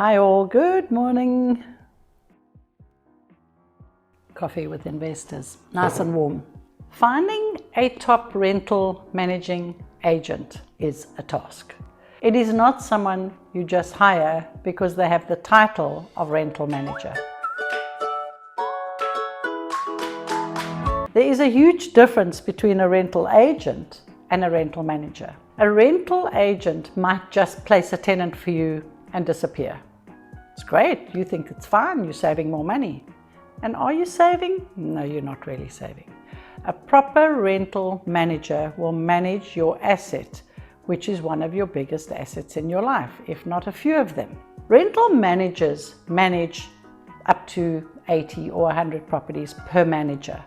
Hi all, good morning. Coffee with investors, nice and warm. Finding a top rental managing agent is a task. It is not someone you just hire because they have the title of rental manager. There is a huge difference between a rental agent and a rental manager. A rental agent might just place a tenant for you and disappear. It's great, you think it's fine, you're saving more money. And are you saving? No, you're not really saving. A proper rental manager will manage your asset, which is one of your biggest assets in your life, if not a few of them. Rental managers manage up to 80 or 100 properties per manager.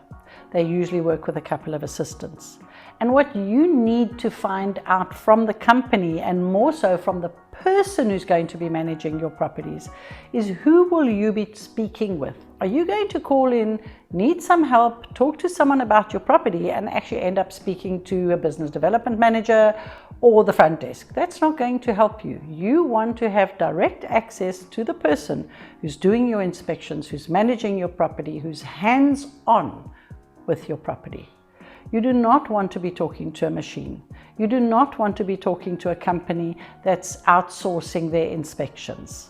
They usually work with a couple of assistants. And what you need to find out from the company, and more so from the person who's going to be managing your properties, is who will you be speaking with? Are you going to call in, need some help, talk to someone about your property, and actually end up speaking to a business development manager or the front desk? That's not going to help you. You want to have direct access to the person who's doing your inspections, who's managing your property, who's hands-on with your property. You do not want to be talking to a machine. You do not want to be talking to a company that's outsourcing their inspections.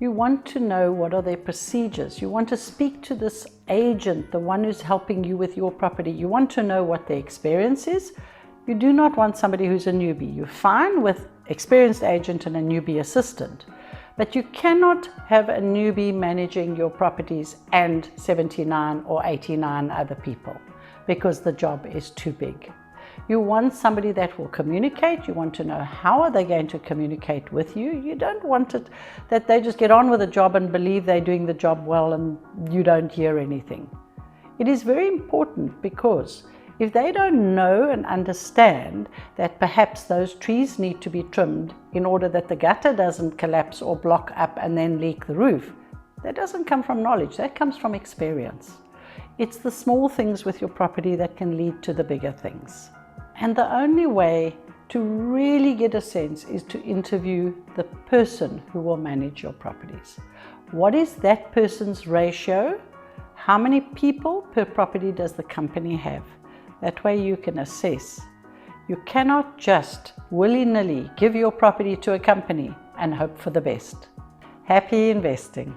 You want to know what are their procedures. You want to speak to this agent, the one who's helping you with your property. You want to know what their experience is. You do not want somebody who's a newbie. You're fine with experienced agent and a newbie assistant. But you cannot have a newbie managing your properties and 79 or 89 other people, because the job is too big. You want somebody that will communicate. You want to know how are they going to communicate with you. You don't want it that they just get on with the job and believe they're doing the job well and you don't hear anything. It is very important, because if they don't know and understand that perhaps those trees need to be trimmed in order that the gutter doesn't collapse or block up and then leak the roof, that doesn't come from knowledge, that comes from experience. It's the small things with your property that can lead to the bigger things. And the only way to really get a sense is to interview the person who will manage your properties. What is that person's ratio? How many people per property does the company have? That way you can assess. You cannot just willy-nilly give your property to a company and hope for the best. Happy investing.